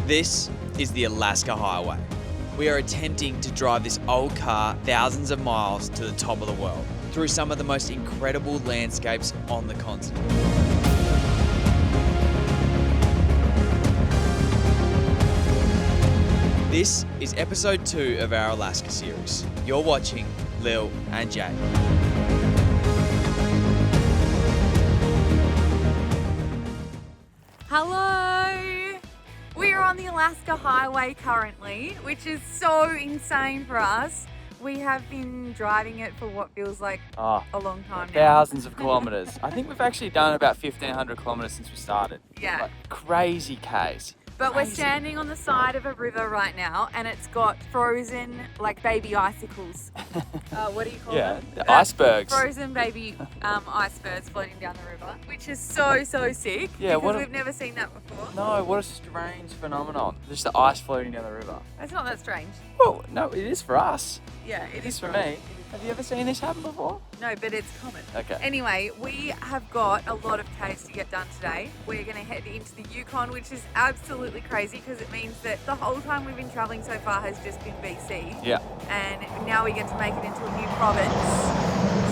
This is the Alaska Highway. We are attempting to drive this old car thousands of miles to the top of the world through some of the most incredible landscapes on the continent. This is episode 2 of our Alaska series. You're watching Lil and Jake. Hello! We are on the Alaska Highway currently, which is so insane for us. We have been driving it for what feels like a long time now. Thousands of kilometres. I think we've actually done about 1,500 kilometres since we started. Yeah. Like, crazy case. But we're standing on the side of a river right now and it's got frozen, like baby icicles. What do you call them? The icebergs. Frozen baby icebergs floating down the river, which is so sick. Yeah, because we've never seen that before. No, what a strange phenomenon. Just the ice floating down the river. It's not that strange. Well, no, it is for us. Yeah, It is for me. Have you ever seen this happen before? No, but it's common. Okay. Anyway, we have got a lot of case to get done today. We're going to head into the Yukon, which is absolutely crazy because it means that the whole time we've been traveling so far has just been BC. Yeah. And now we get to make it into a new province.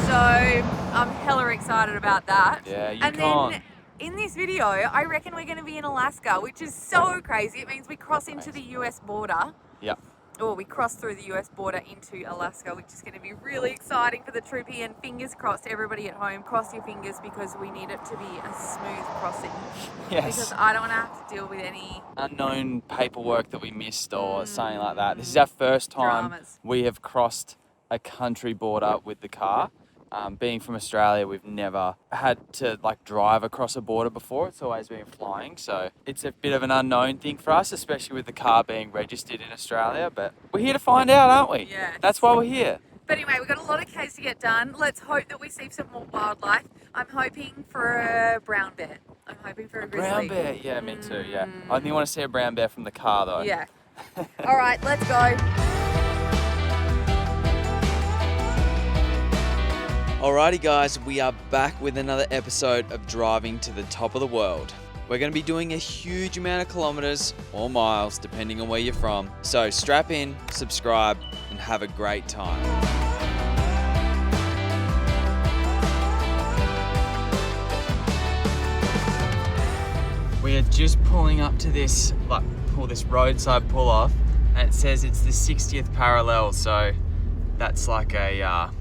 So I'm hella excited about that. Yeah, Yukon. And then in this video, I reckon we're going to be in Alaska, which is so crazy. It means we cross into the US border. Yeah. Or we cross through the US border into Alaska, which is going to be really exciting for the troopy, and fingers crossed, everybody at home, cross your fingers because we need it to be a smooth crossing. Yes. Because I don't want to have to deal with any unknown paperwork that we missed or something like that. This is our first time dramas. We have crossed a country border with the car. Being from Australia, we've never had to drive across a border before. It's always been flying, so it's a bit of an unknown thing for us, especially with the car being registered in Australia. But we're here to find out, aren't we? Yeah. That's why we're here. But anyway, we've got a lot of case to get done. Let's hope that we see some more wildlife. I'm hoping for a brown bear. I'm hoping for a grizzly. Brown bear, yeah, me too. Yeah, I think I want to see a brown bear from the car though. Yeah. All right, let's go. Alrighty guys, we are back with another episode of Driving to the Top of the World. We're going to be doing a huge amount of kilometres or miles depending on where you're from. So strap in, subscribe and have a great time. We are just pulling up to this roadside pull off, and it says it's the 60th parallel, so that's like a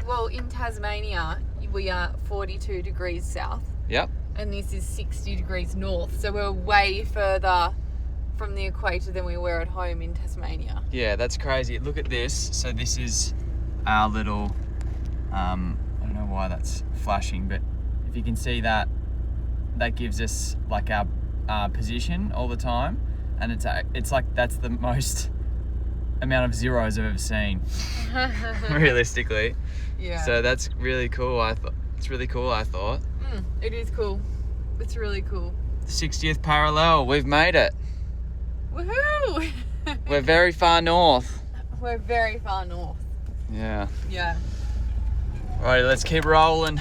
Well, in Tasmania, we are 42 degrees south. Yep. And this is 60 degrees north. So we're way further from the equator than we were at home in Tasmania. Yeah, that's crazy. Look at this. So this is our little, I don't know why that's flashing, but if you can see that, that gives us like our position all the time. And it's like, that's the most amount of zeros I've ever seen, realistically. Yeah. So that's really cool. It's really cool, I thought. It is cool. It's really cool. 60th parallel, we've made it. Woohoo! We're very far north. We're very far north. Yeah. Yeah. Alright, let's keep rolling.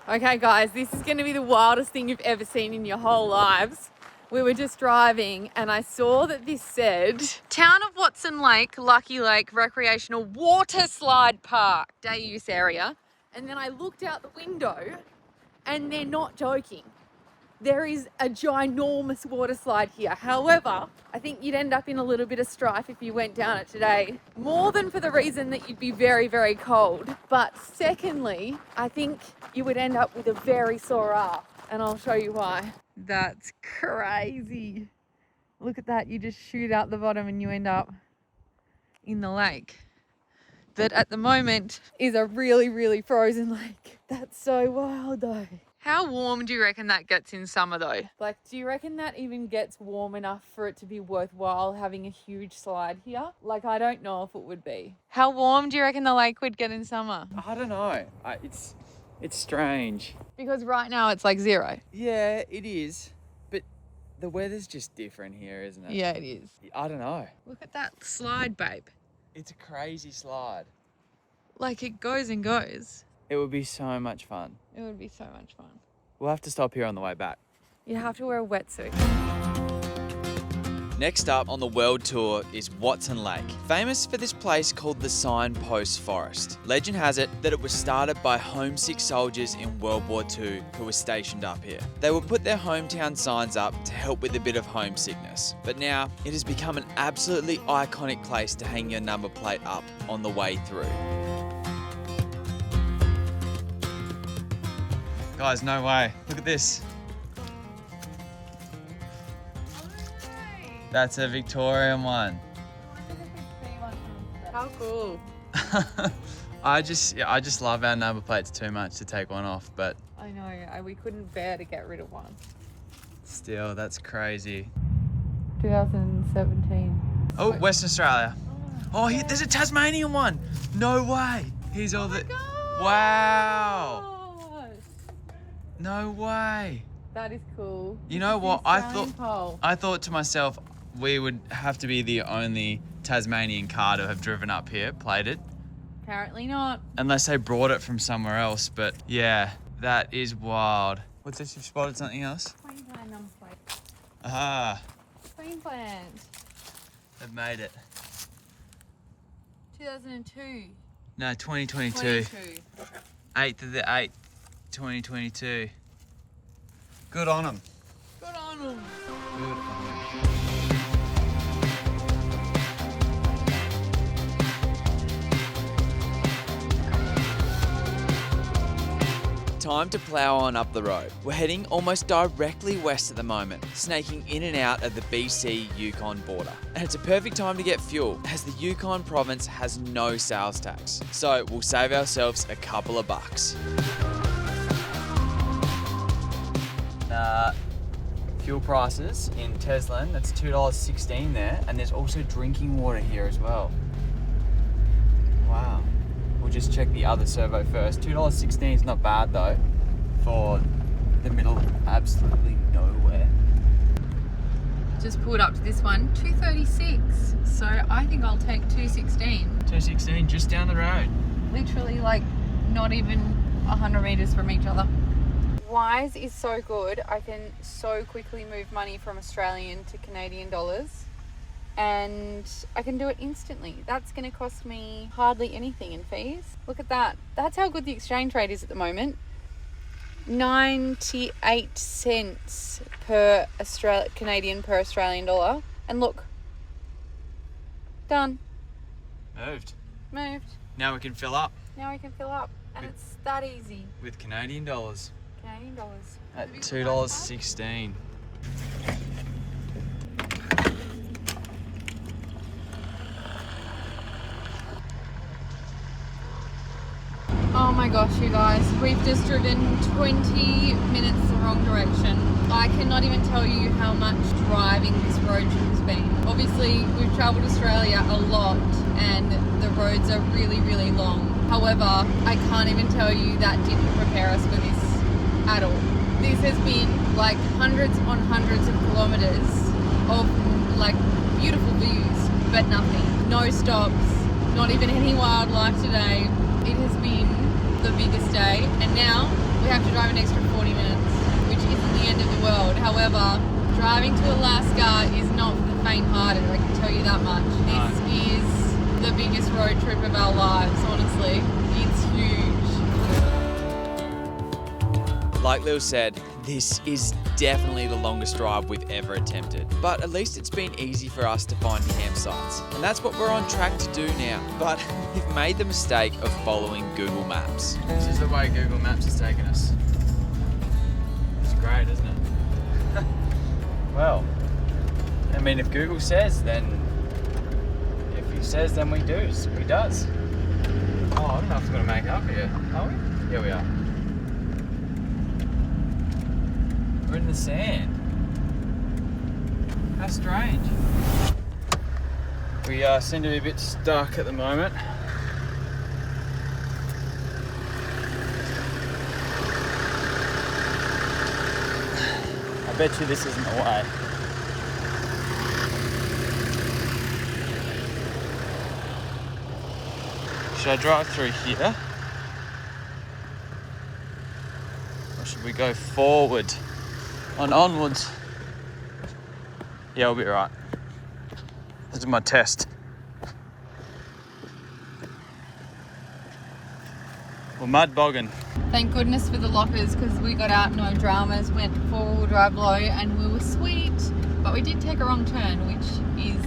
Okay guys, this is going to be the wildest thing you've ever seen in your whole lives. We were just driving and I saw that this said Town of Watson Lake, Lucky Lake Recreational Waterslide Park, day use area. And then I looked out the window and they're not joking. There is a ginormous water slide here. However, I think you'd end up in a little bit of strife if you went down it today. More than for the reason that you'd be very cold. But secondly, I think you would end up with a very sore ass. And I'll show you why. That's crazy. Look at that. You just shoot out the bottom and you end up in the lake. That at the moment is a really frozen lake. That's so wild though. How warm do you reckon that gets in summer though? Like, do you reckon that even gets warm enough for it to be worthwhile having a huge slide here? Like, I don't know if it would be. How warm do you reckon the lake would get in summer? I don't know. It's strange. Because right now it's like 0. Yeah, it is. But the weather's just different here, isn't it? Yeah, it is. I don't know. Look at that slide, babe. It's a crazy slide. Like, it goes and goes. It would be so much fun. It would be so much fun. We'll have to stop here on the way back. You have to wear a wetsuit. Next up on the world tour is Watson Lake, famous for this place called the Signpost Forest. Legend has it that it was started by homesick soldiers in World War II who were stationed up here. They would put their hometown signs up to help with a bit of homesickness, but now it has become an absolutely iconic place to hang your number plate up on the way through. Guys, no way. Look at this. That's a Victorian one. How cool. I just love our number plates too much to take one off, but I know, we couldn't bear to get rid of one. still, that's crazy. 2017. Oh, Western Australia. Oh, there's a Tasmanian one. No way. Here's all the... Wow. No way. That is cool. You know what? I thought to myself, we would have to be the only Tasmanian car to have driven up here, plated. Apparently not. Unless they brought it from somewhere else, but yeah, that is wild. What's this? You've spotted something else? Queensland number plate. Ah, Queensland. they've made it. 2002. No, 2022. 8th of the 8th, 2022. Good on them. Good on them. Good on them. Time to plough on up the road. We're heading almost directly west at the moment, snaking in and out of the BC-Yukon border. And it's a perfect time to get fuel, as the Yukon province has no sales tax. So we'll save ourselves a couple of bucks. Fuel prices in Teslan, that's $2.16 there, and there's also drinking water here as well. Wow. We'll just check the other servo first. $2.16 is not bad though, for the middle of absolutely nowhere. Just pulled up to this one, 236. So I think I'll take 216. 2.16 just down the road. Literally like not even 100 meters from each other. Wise is so good. I can so quickly move money from Australian to Canadian dollars, and I can do it instantly. That's going to cost me hardly anything in fees. Look at that. That's how good the exchange rate is at the moment. 98 cents per Canadian per Australian dollar. And look, done. Moved. Now we can fill up. Now we can fill up, and it's that easy. With Canadian dollars. Canadian dollars. At $2.16. Oh my gosh, you guys, we've just driven 20 minutes the wrong direction. I cannot even tell you how much driving this road trip has been. Obviously, we've travelled Australia a lot and the roads are really, really long. However, I can't even tell you that didn't prepare us for this at all. This has been like hundreds on hundreds of kilometres of like beautiful views, but nothing. No stops, not even any wildlife today. It has been the biggest day, and now we have to drive an extra 40 minutes, which isn't the end of the world. However, driving to Alaska is not for the faint-hearted, I can tell you that much. This is the biggest road trip of our lives, honestly. It's huge. Like Lil said, this is definitely the longest drive we've ever attempted. But at least it's been easy for us to find campsites. And that's what we're on track to do now. But we've made the mistake of following Google Maps. This is the way Google Maps has taken us. It's great, isn't it? Well, I mean, if Google says, then... If he says, then we do. He does. Oh, I don't know if we're going to make it up here. Are we? Here we are. We're in the sand. How strange. We seem to be a bit stuck at the moment. I bet you this isn't the way. Should I drive through here? Or should we go forward? On onwards. Yeah, we'll be right. This is my test. Well, mud bogging. Thank goodness for the lockers, because we got out no dramas, went 4-wheel drive low, and we were sweet. But we did take a wrong turn, which is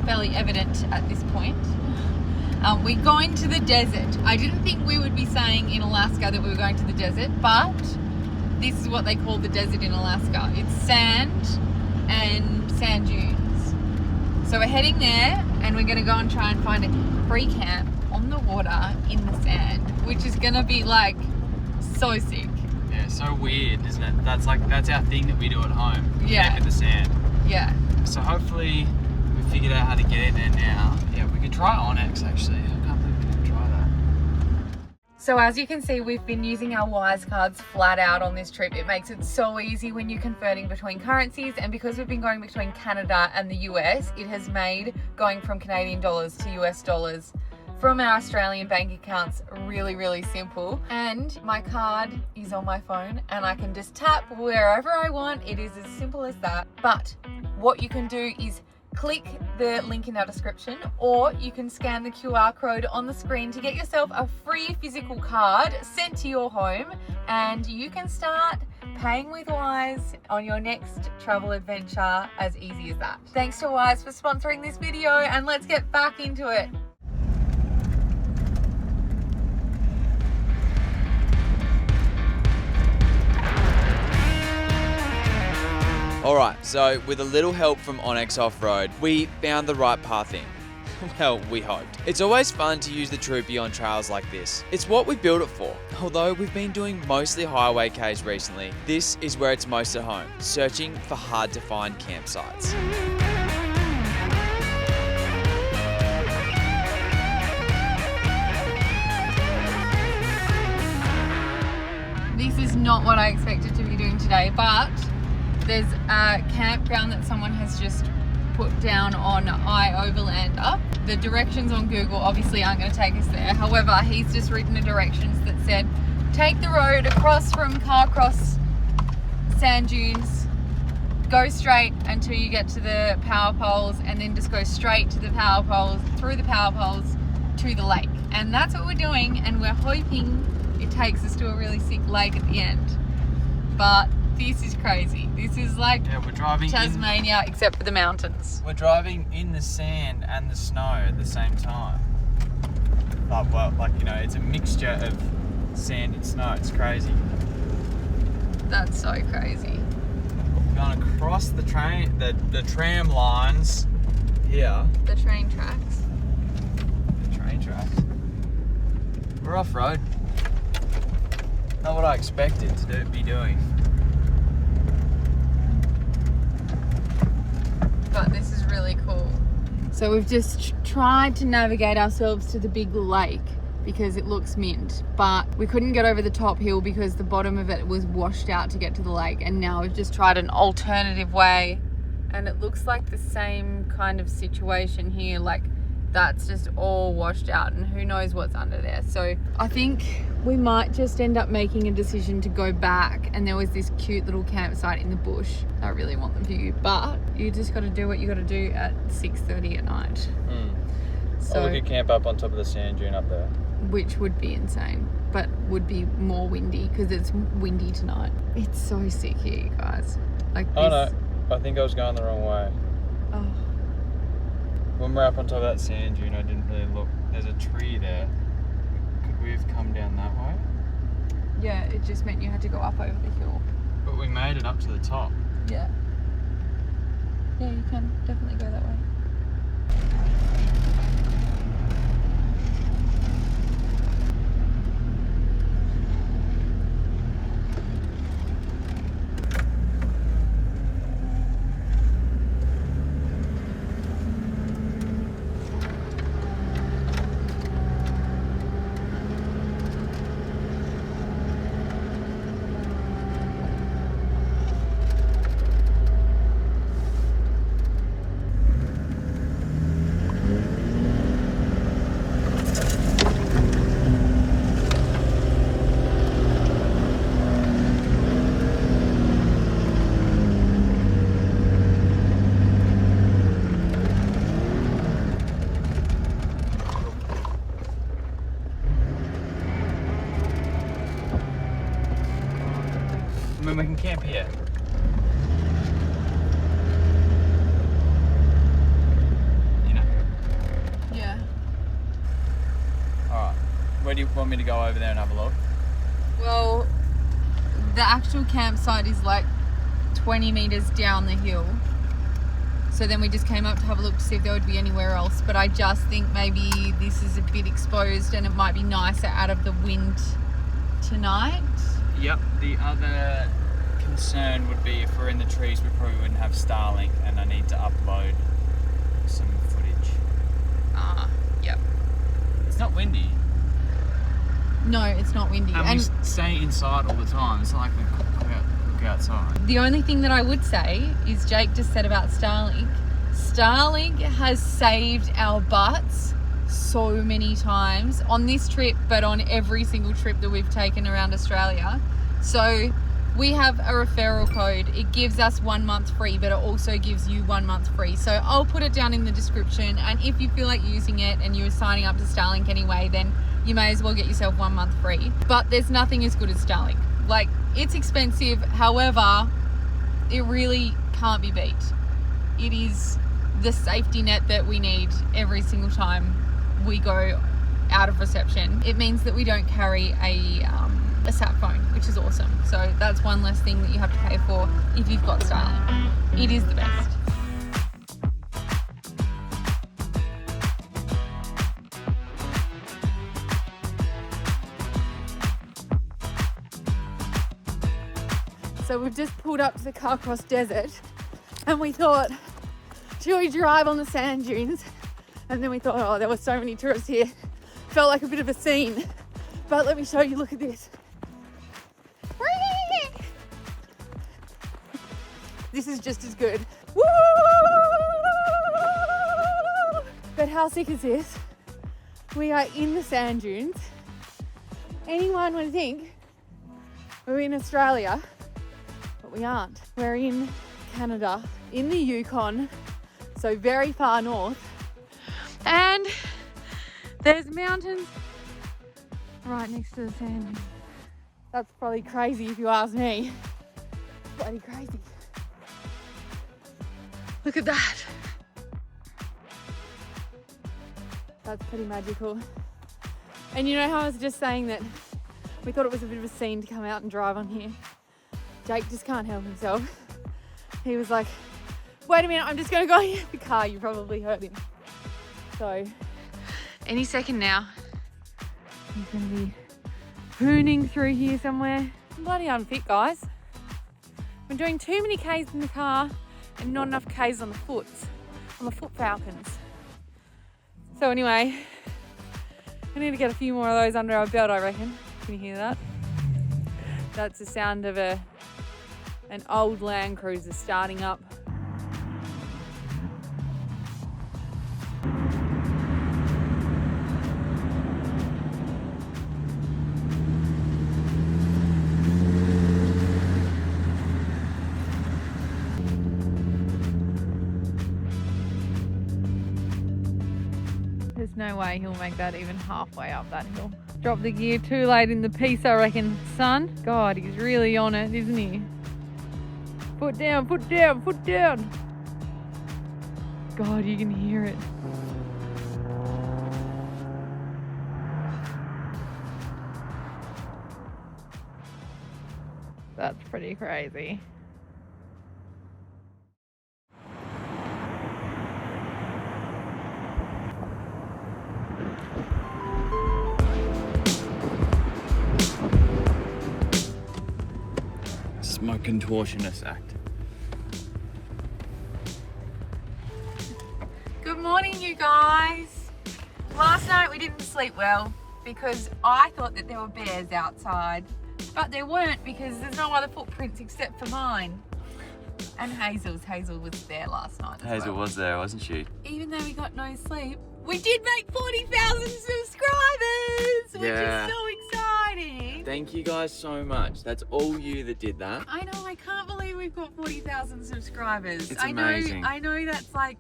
fairly evident at this point. We're going to the desert. I didn't think we would be saying in Alaska that we were going to the desert, but this is what they call the desert in Alaska. It's sand and sand dunes. So we're heading there, and we're going to go and try and find a free camp on the water in the sand, which is going to be like so sick. Yeah, so weird, isn't it? That's our thing that we do at home. Yeah. Camp in the sand. Yeah. So hopefully we figured out how to get in there now. Yeah, we could try Onyx actually. I can't believe we didn't try that. So as you can see, we've been using our Wise cards flat out on this trip. It makes it so easy when you're converting between currencies, and because we've been going between Canada and the US, it has made going from Canadian dollars to US dollars from our Australian bank accounts really, really simple. And my card is on my phone, and I can just tap wherever I want. It is as simple as that. But what you can do is click the link in our description, or you can scan the QR code on the screen to get yourself a free physical card sent to your home, and you can start paying with Wise on your next travel adventure as easy as that. Thanks to Wise for sponsoring this video, and let's get back into it. Alright, so with a little help from Onyx Off-Road, we found the right path in. Well, we hoped. It's always fun to use the Troopy on trails like this. It's what we built it for. Although we've been doing mostly highway Ks recently, this is where it's most at home, searching for hard to find campsites. This is not what I expected to be doing today, but there's a campground that someone has just put down on iOverlander. The directions on Google obviously aren't going to take us there. However, he's just written the directions that said, take the road across from Carcross sand dunes, go straight until you get to the power poles, and then just go straight to the power poles, through the power poles to the lake. And that's what we're doing, and we're hoping it takes us to a really sick lake at the end. But this is crazy. This is like we're driving Tasmania except for the mountains. We're driving in the sand and the snow at the same time. It's a mixture of sand and snow. It's crazy. That's so crazy. We're going across the tram lines here. The train tracks. The train tracks. We're off road. Not what I expected to be doing. But this is really cool. So we've just tried to navigate ourselves to the big lake because it looks mint, but we couldn't get over the top hill because the bottom of it was washed out to get to the lake, and now we've just tried an alternative way, and it looks like the same kind of situation here, like that's just all washed out and who knows what's under there. So I think we might just end up making a decision to go back, and there was this cute little campsite in the bush. I really want the view, but you just got to do what you got to do at 6:30 at night. So we could camp up on top of the sand dune up there, which would be insane, but would be more windy because it's windy tonight. It's so sick here, you guys. Like this. Oh no, I think I was going the wrong way. Oh. When we're up on top of that sand dune, I didn't really look. There's a tree there. Could we have come down that way? Yeah, it just meant you had to go up over the hill. But we made it up to the top. Yeah. Yeah, you can definitely go that way. camp here. You know? Yeah. Alright. Where do you want me to go over there and have a look? Well, the actual campsite is like 20 meters down the hill. So then we just came up to have a look to see if there would be anywhere else. But I just think maybe this is a bit exposed and it might be nicer out of the wind tonight. Yep. The other concern would be if we're in the trees, we probably wouldn't have Starlink, and I need to upload some footage. Yep. It's not windy. No, it's not windy. And we stay inside all the time. It's not like we look outside. The only thing that I would say is Jake just said about Starlink. Starlink has saved our butts so many times on this trip, but on every single trip that we've taken around Australia. So we have a referral code. It gives us 1 month free, but it also gives you 1 month free. So I'll put it down in the description. And if you feel like using it and you're signing up to Starlink anyway, then you may as well get yourself 1 month free. But there's nothing as good as Starlink. Like, it's expensive. However, it really can't be beat. It is the safety net that we need every single time we go out of reception. It means that we don't carry a sat phone, which is awesome. So that's one less thing that you have to pay for if you've got Starlink. It is the best. So we've just pulled up to the Carcross Desert and we thought, should we drive on the sand dunes? And then we thought, oh, there were so many tourists here. Felt like a bit of a scene. But let me show you, look at this. This is just as good. Woo! But how sick is this? We are in the sand dunes. Anyone would think we're in Australia, but we aren't. We're in Canada, in the Yukon, so very far north. And there's mountains right next to the sand dunes. That's probably crazy if you ask me. Bloody crazy. Look at that. That's pretty magical. And you know how I was just saying that we thought it was a bit of a scene to come out and drive on here? Jake just can't help himself. He was like, wait a minute, I'm just gonna go in the car. You probably heard him. So, any second now, he's gonna be hooning through here somewhere. I'm bloody unfit, guys. I'm doing too many Ks in the car and not enough Ks on the foot falcons. So anyway, we need to get a few more of those under our belt, I reckon. Can you hear that? That's the sound of an old Land Cruiser starting up. There's no way he'll make that even halfway up that hill. Dropped the gear too late in the piece, I reckon, son. God, he's really on it, isn't he? Foot down, foot down, foot down. God, you can hear it. That's pretty crazy. My contortionist act. Good morning, you guys. Last night we didn't sleep well because I thought that there were bears outside, but there weren't because there's no other footprints except for mine. And Hazel's. Hazel was there last night as Hazel well. was there, wasn't she? Even though we got no sleep, we did make 40,000 subscribers, which is so exciting. Thank you guys so much. That's all you that did that. I know, I can't believe we've got 40,000 subscribers. It's amazing. I know that's like,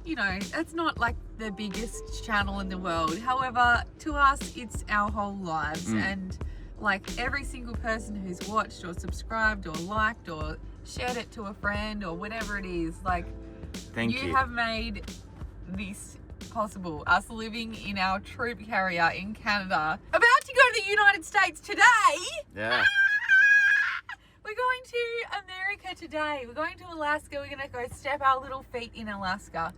you know, it's not like the biggest channel in the world. However, to us, it's our whole lives. And like every single person who's watched or subscribed or liked or shared it to a friend or whatever it is. Like, Thank you. You have made this possible. Us living in our troop carrier in Canada, about to go to the United States today. Yeah. We're going to America today. We're going to Alaska. We're going to go step our little feet in Alaska,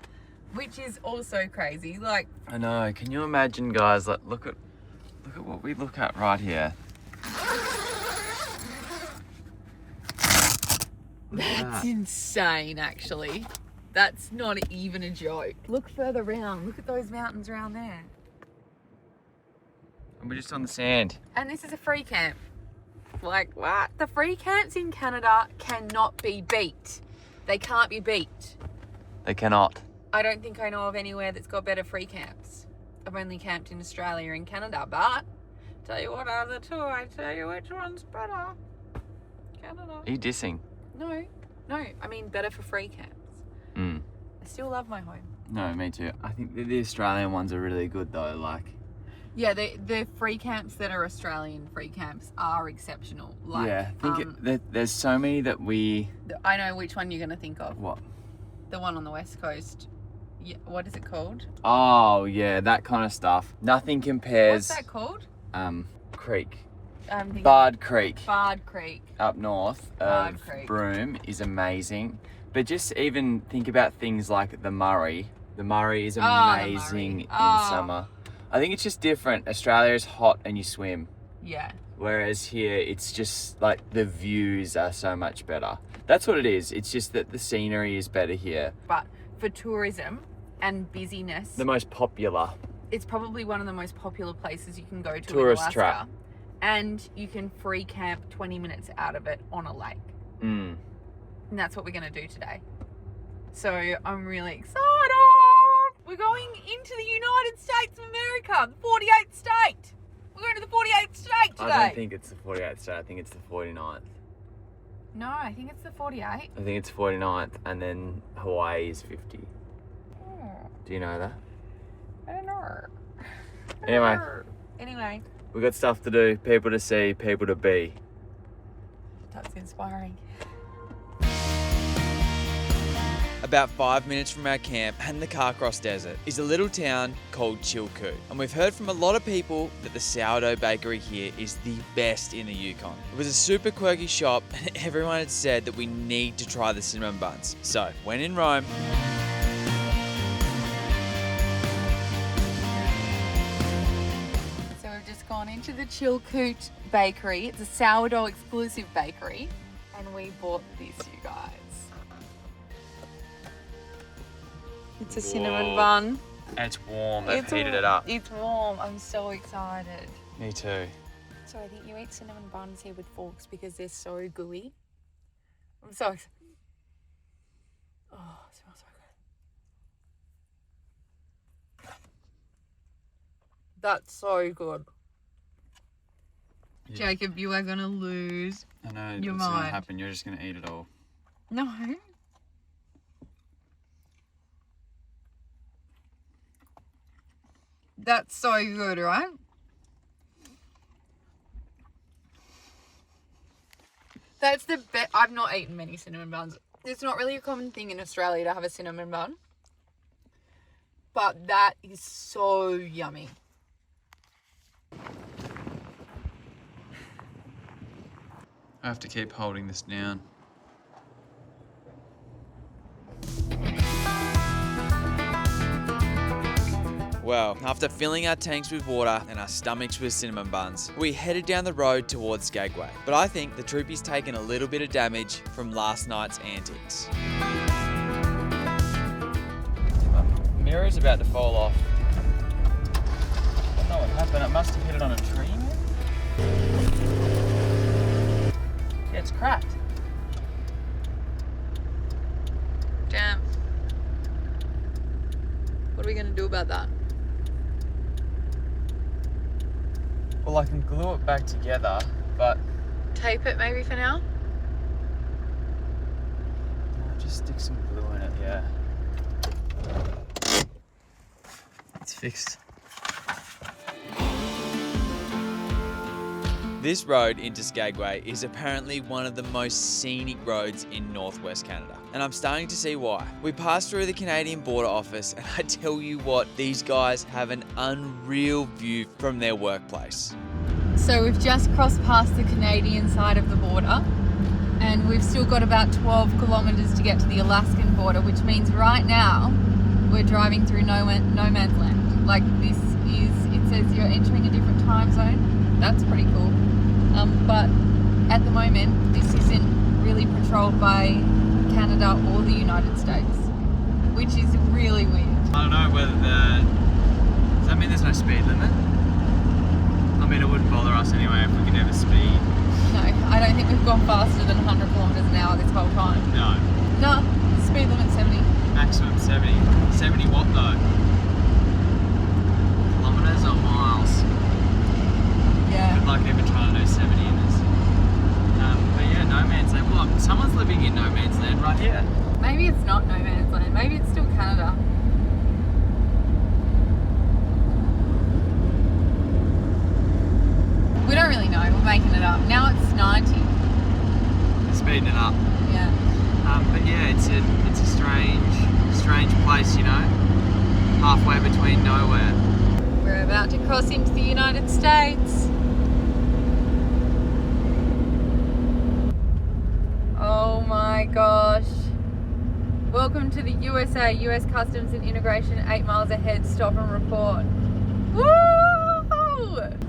which is also crazy. Like, I know. Can you imagine, guys? Like, look at what we look at right here. that's insane, actually. That's not even a joke. Look further around. Look at those mountains around there. And we're just on the sand. And this is a free camp. Like, what? The free camps in Canada cannot be beat. They can't be beat. They cannot. I don't think I know of anywhere that's got better free camps. I've only camped in Australia and Canada, but tell you what, out of the two, I tell you which one's better. Canada. Are you dissing? No, I mean better for free camps. Mm. I still love my home. No, me too. I think the Australian ones are really good though. Like, yeah, the free camps that are Australian free camps are exceptional. Like, yeah, there's so many that we. I know which one you're gonna think of. What? The one on the west coast. Yeah, what is it called? Oh yeah, that kind of stuff. Nothing compares. What's that called? Creek. I'm thinking Bard Creek. Bard Creek. Up north Bard of Creek. Broome is amazing. But just even think about things like the Murray. The Murray is amazing in summer. I think it's just different. Australia is hot and you swim. Yeah. Whereas here, it's just like the views are so much better. That's what it is. It's just that the scenery is better here. But for tourism and busyness, The most popular. it's probably one of the most popular places you can go to Tourist in Alaska. trap. And you can free camp 20 minutes out of it on a lake. Mm. And that's what we're going to do today. So I'm really excited. We're going into the United States of America, the 48th state. We're going to the 48th state today. I don't think it's the 48th state. I think it's the 49th. No, I think it's the 48th. I think it's 49th, and then Hawaii is 50. Do you know that? I don't know. Anyway, we got stuff to do, people to see, people to be. That's inspiring. About 5 minutes from our camp and the Carcross Desert is a little town called Chilkoot. And we've heard from a lot of people that the sourdough bakery here is the best in the Yukon. It was a super quirky shop and everyone had said that we need to try the cinnamon buns. So, when in Rome... So we've just gone into the Chilkoot bakery. It's a sourdough exclusive bakery. And we bought this, you guys. It's a cinnamon bun. And it's warm, they've heated it up. It's warm. I'm so excited. Me too. So I think you eat cinnamon buns here with forks because they're so gooey. I'm so excited. Oh, it smells so good. That's so good. Yeah. Jacob, you are going to lose. I know Your what's going to mind. happen, you're just going to eat it all. No. That's so good, right? That's the best. I've not eaten many cinnamon buns. It's not really a common thing in Australia to have a cinnamon bun. But that is so yummy. I have to keep holding this down. Well, after filling our tanks with water and our stomachs with cinnamon buns, we headed down the road towards Skagway. But I think the troopy's taken a little bit of damage from last night's antics. My mirror's about to fall off. I don't know what happened. It must have hit it on a tree, maybe? Yeah, it's cracked. Damn. What are we going to do about that? Well, I can glue it back together, but Tape it maybe for now? I'll just stick some glue in it, yeah. It's fixed. This road into Skagway is apparently one of the most scenic roads in northwest Canada, and I'm starting to see why. We passed through the Canadian Border Office, and I tell you what, these guys have an unreal view from their workplace. So we've just crossed past the Canadian side of the border, and we've still got about 12 kilometers to get to the Alaskan border, which means right now we're driving through no man's land. Like, this is, it says you're entering a different time zone. That's pretty cool. But at the moment, this isn't really patrolled by Canada or the United States, which is really weird. I don't know whether does that mean there's no speed limit? I mean, it wouldn't bother us anyway if we could ever speed. No, I don't think we've gone faster than 100 kilometers an hour this whole time. No. No, speed limit 70. Maximum 70. 70 what though? Kilometers or miles? Yeah. Good luck even trying to do 70 in this. But yeah, no man's land. Well, someone's living in no man's land right here. Maybe it's not no man's land. Maybe it's still Canada. We don't really know. We're making it up. Now it's 90. Speeding it up. Yeah. But yeah, it's a strange place, you know, halfway between nowhere. We're about to cross into the United States. Oh my gosh. Welcome to the USA, US Customs and Immigration, 8 miles ahead, stop and report. Woo!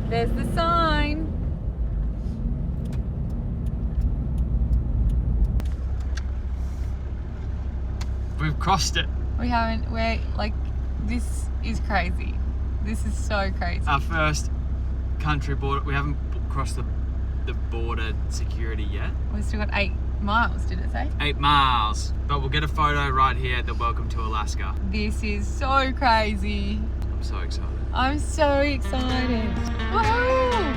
There's the sign. We've crossed it. We're like, this is crazy. This is so crazy. Our first country border. We haven't crossed the border security yet. We've still got 8 miles, did it say? 8 miles. But we'll get a photo right here at the Welcome to Alaska. This is so crazy. I'm so excited. I'm so excited. Woohoo!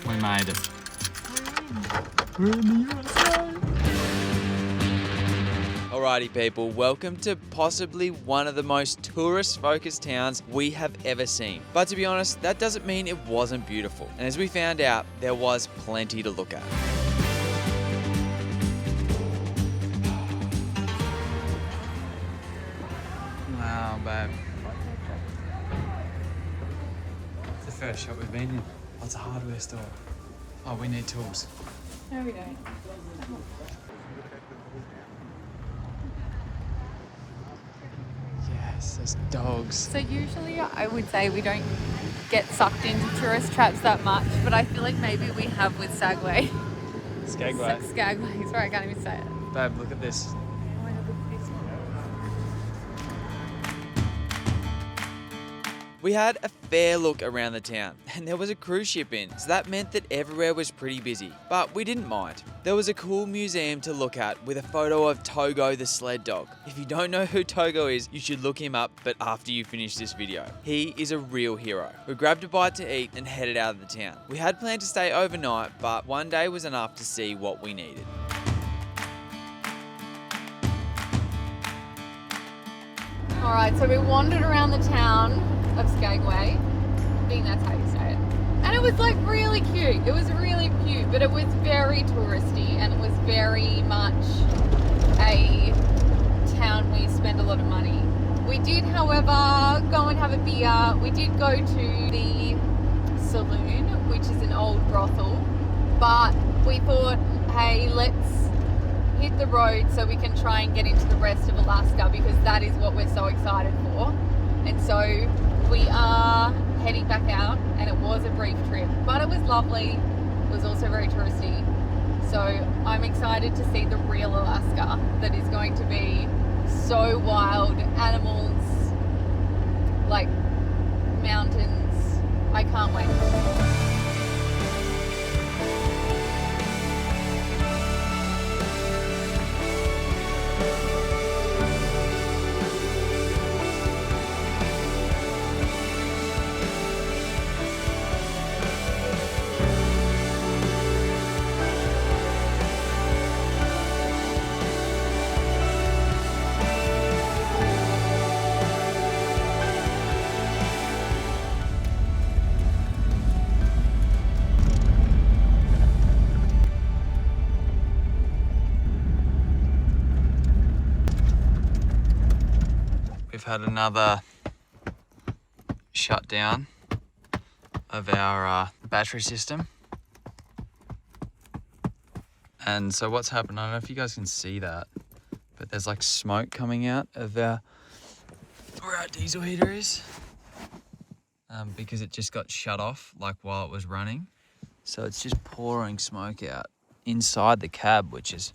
We made it. We're in the USA. Alrighty people, welcome to possibly one of the most tourist-focused towns we have ever seen. But to be honest, that doesn't mean it wasn't beautiful. And as we found out, there was plenty to look at. Wow, babe. It's the first shop we've been in. Oh, it's a hardware store. Oh, we need tools. No, we don't. Yes, there's dogs. So usually I would say we don't get sucked into tourist traps that much, but I feel like maybe we have with Skagway. Skagway. Skagway, sorry, I can't even say it. Babe, look at this. Oh my God, look at this one. We had a fair look around the town, and there was a cruise ship in, so that meant that everywhere was pretty busy. But we didn't mind. There was a cool museum to look at with a photo of Togo the sled dog. If you don't know who Togo is, you should look him up, but after you finish this video. He is a real hero. We grabbed a bite to eat and headed out of the town. We had planned to stay overnight, but one day was enough to see what we needed. All right, so we wandered around the town of Skagway. I think that's how you say it. And it was like really cute. It was really cute, but it was very touristy and it was very much a town where you spend a lot of money. We did, however, go and have a beer. We did go to the saloon, which is an old brothel, but we thought, hey, let's hit the road so we can try and get into the rest of Alaska, because that is what we're so excited for. And so we are heading back out, and it was a brief trip, but it was lovely. It was also very touristy. So I'm excited to see the real Alaska that is going to be so wild, animals, like mountains. I can't wait. we've had another shutdown of our battery system. And so what's happened, I don't know if you guys can see that, but there's like smoke coming out of where our diesel heater is, because it just got shut off like while it was running. So it's just pouring smoke out inside the cab, which is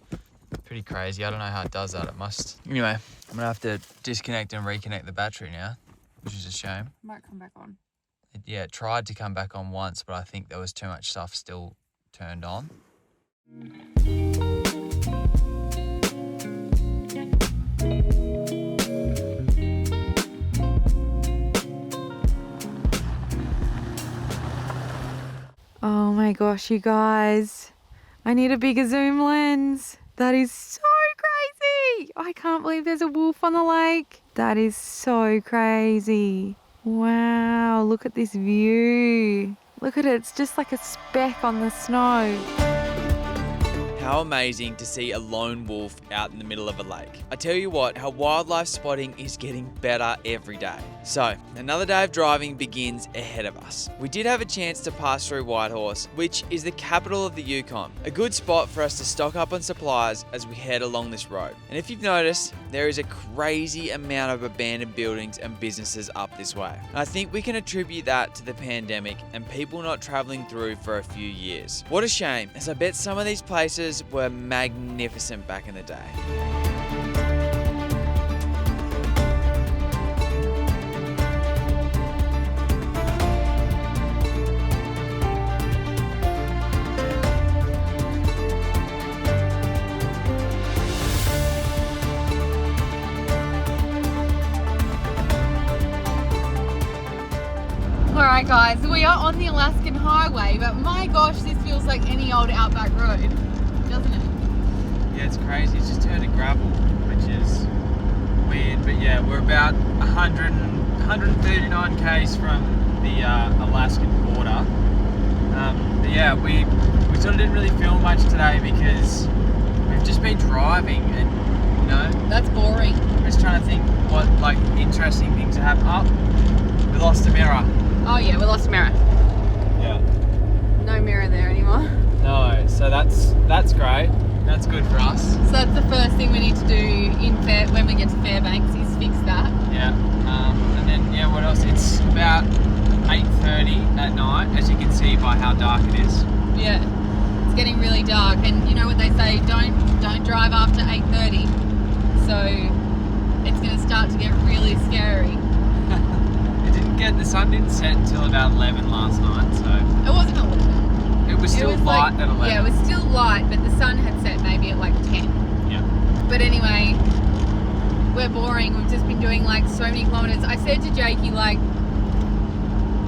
pretty crazy. I don't know how it does that. It must. Anyway, I'm gonna have to disconnect and reconnect the battery now, which is a shame. Might come back on. It tried to come back on once, but I think there was too much stuff still turned on. Oh my gosh, you guys. I need a bigger zoom lens. That is so crazy. I can't believe there's a wolf on the lake. That is so crazy. Wow, look at this view. Look at it, it's just like a speck on the snow. How amazing to see a lone wolf out in the middle of a lake. I tell you what, our wildlife spotting is getting better every day. So, another day of driving begins ahead of us. We did have a chance to pass through Whitehorse, which is the capital of the Yukon. A good spot for us to stock up on supplies as we head along this road. And if you've noticed, there is a crazy amount of abandoned buildings and businesses up this way. And I think we can attribute that to the pandemic and people not traveling through for a few years. What a shame, as I bet some of these places were magnificent back in the day. Alright guys, we are on the Alaskan Highway, but my gosh, this feels like any old outback road, doesn't it? Yeah, it's crazy. It's just turned to gravel, which is weird. But yeah, we're about 139 k's from the Alaskan border. But yeah, we sort of didn't really film much today because we've just been driving, and you know, That's boring. we're just trying to think what like interesting things have happened. Oh, we lost a mirror. Oh yeah, we lost a mirror. Yeah. No mirror there anymore. No, so that's great. That's good for us. So that's the first thing we need to do when we get to Fairbanks is fix that. Yeah. And then yeah, what else? It's about 8:30 at night, as you can see by how dark it is. Yeah, it's getting really dark, and you know what they say, don't drive after 8:30. So it's going to start to get really scary. The sun didn't set until about 11 last night, so It wasn't 11. it was still light at 11. Yeah, it was still light, but the sun had set maybe at like 10. Yeah. But anyway, we're boring. We've just been doing like so many kilometers. I said to Jakey, like,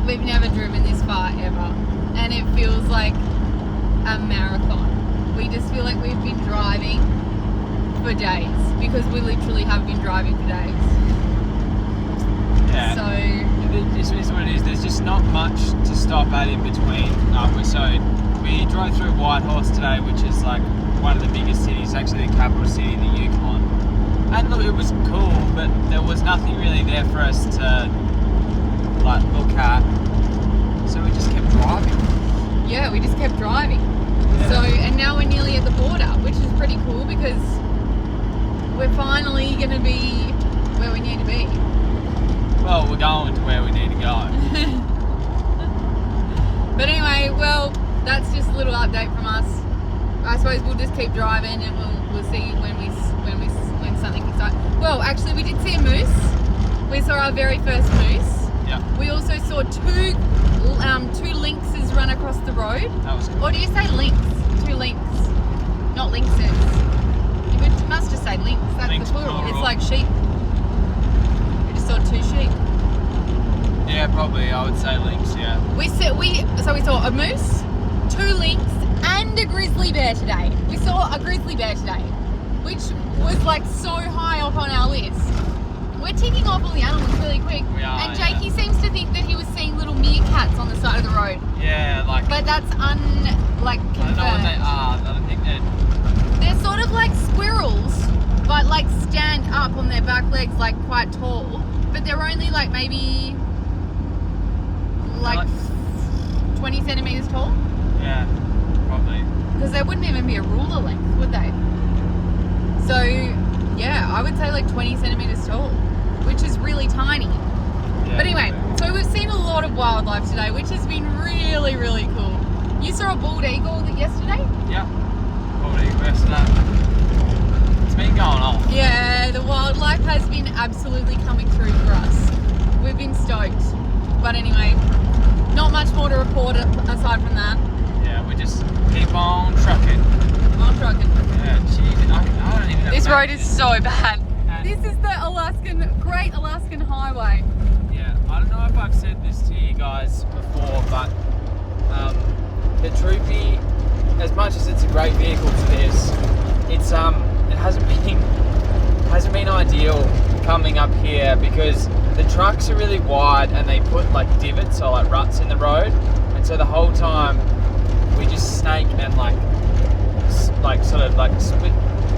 we've never driven this far ever, and it feels like a marathon. We just feel like we've been driving for days, because we literally have been driving for days. Yeah. So This is what it is. There's just not much to stop at in between. So we drove through Whitehorse today, which is like one of the biggest cities, actually the capital city in the Yukon. And look, it was cool, but there was nothing really there for us to like look at. So we just kept driving. yeah, we just kept driving. Yeah. So, and now we're nearly at the border, which is pretty cool because we're finally going to be where we need to be. Well, we're going to where we need to go. But anyway, well, that's just a little update from us. I suppose we'll just keep driving, and we'll see when something kicks up. Well, actually, we did see a moose. We saw our very first moose. Yeah. We also saw two lynxes run across the road. That was cool. Or do you say lynx? Two lynx, not lynxes. You must just say lynx. That's Lynx, the plural. It's plural. like sheep. We just saw two sheep. Yeah, probably. I would say lynx. Yeah. We saw a moose, two lynx, and a grizzly bear today. We saw a grizzly bear today, which was like so high up on our list. We're ticking off all the animals really quick. We are, and Jakey seems to think that he was seeing little meerkats on the side of the road. Yeah, like. But that's confirmed. I don't know what they are. I don't think they're. They're sort of like squirrels, but like stand up on their back legs, like quite tall. But they're only like maybe like 20 centimeters tall. Yeah, probably. Because they wouldn't even be a ruler length, would they? So yeah, I would say like 20 centimeters tall, which is really tiny. Yeah, But anyway, so we've seen a lot of wildlife today, which has been really, really cool. You saw a bald eagle yesterday? Yeah. Probably yesterday. It's been going off. Yeah, the wildlife has been absolutely coming through for us. We've been stoked. But anyway, not much more to report aside from that. Yeah, we just keep on trucking. I'm trucking. Yeah, geez, I don't even know. This road is so bad. And- This is the Great Alaskan Highway. Yeah, I don't know if I've said this to you guys before, but the Troopy, as much as it's a great vehicle for this, it's it hasn't been ideal coming up here because the trucks are really wide and they put like divots or like ruts in the road, and so the whole time we just snake and split.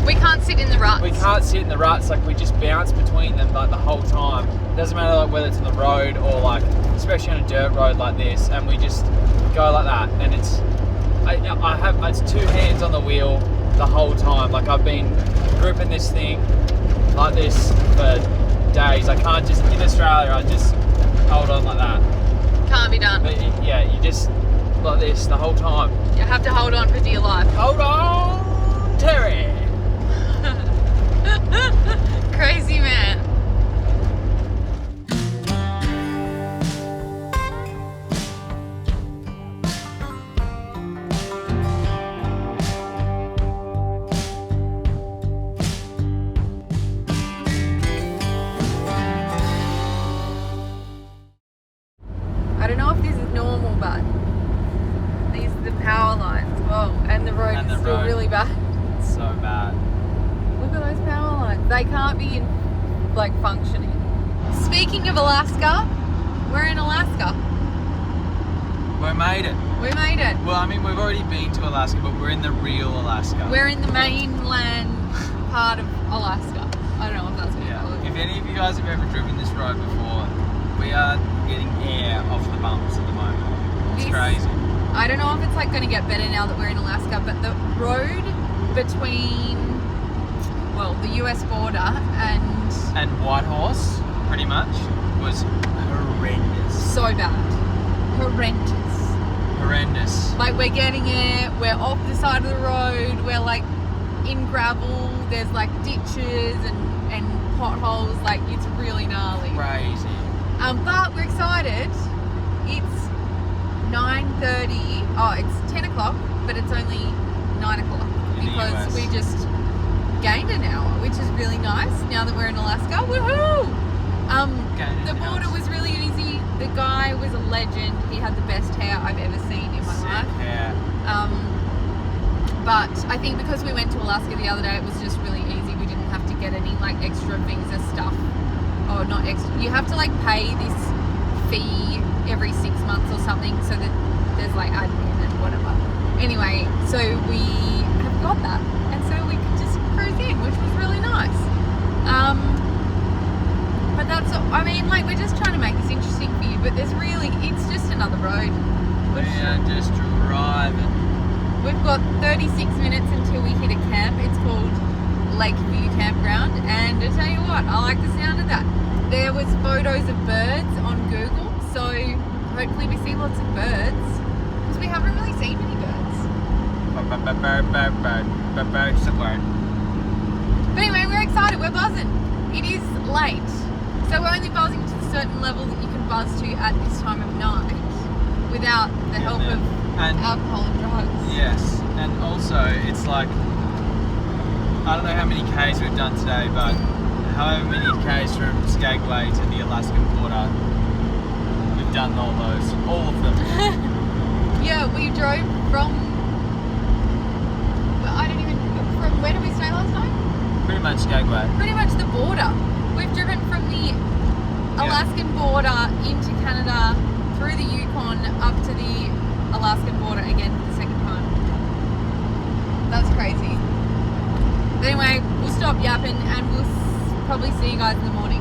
We can't sit in the ruts. We can't sit in the ruts, like we just bounce between them like the whole time. Doesn't matter like whether it's on the road or like, especially on a dirt road like this, and we just go like that. And it's two hands on the wheel the whole time. Like I've been gripping this thing like this for days. I can't just, in Australia, I just hold on like that. Can't be done. But yeah, you just like this the whole time. You have to hold on for dear life. Hold on, Terry. Crazy man. I don't know if this is normal, but these are the power lines. Whoa, and the road is still really bad. It's so bad. Look at those power lines. They can't be like functioning. Speaking of Alaska, we're in Alaska. We made it. We made it. Well, I mean, we've already been to Alaska, but we're in the real Alaska. We're in the mainland part of Alaska. I don't know if that's what you call it. If any of you guys have ever driven this road before, we are getting air off the bumps at the moment. It's crazy. I don't know if it's like going to get better now that we're in Alaska, but the road between, well, the US border and Whitehorse, pretty much, was horrendous. so bad. Horrendous. Like we're getting it, we're off the side of the road, we're like in gravel, there's like ditches and potholes, like it's really gnarly. Crazy. But we're excited. It's 9:30. Oh, it's 10 o'clock, but it's only 9 o'clock because we just gained an hour, which is really nice now that we're in Alaska. Woohoo! The border was really easy. The guy was a legend. He had the best hair I've ever seen in my life. Hair. But I think because we went to Alaska the other day, it was just really easy. We didn't have to get any like extra visa stuff. Or not extra. You have to like pay this fee every 6 months or something so that there's like admin and whatever. Anyway, so we have got that. And so we could just cruise in, which was really nice. But that's, I mean, like we're just trying to make this interesting for you, but there's really, it's just another road. We are just driving. We've got 36 minutes until we hit a camp. It's called Lakeview Campground, and I tell you what, I like the sound of that. There was photos of birds on Google, so hopefully we see lots of birds, because we haven't really seen any birds. Bird's the word. But anyway, we're excited, we're buzzing. It is late, so we're only buzzing to a certain level that you can buzz to at this time of night without the help of alcohol and drugs. Yes, and also it's like, I don't know how many Ks we've done today, but however many Ks from Skagway to the Alaskan border, we've done all of them. Yeah, we drove from, from where did we stay last night? Pretty much Skagway. Pretty much the border. We've driven from the Alaskan border into Canada, through the Yukon, up to the Alaskan border again for the second time. That's crazy. But anyway, we'll stop yapping and we'll probably see you guys in the morning.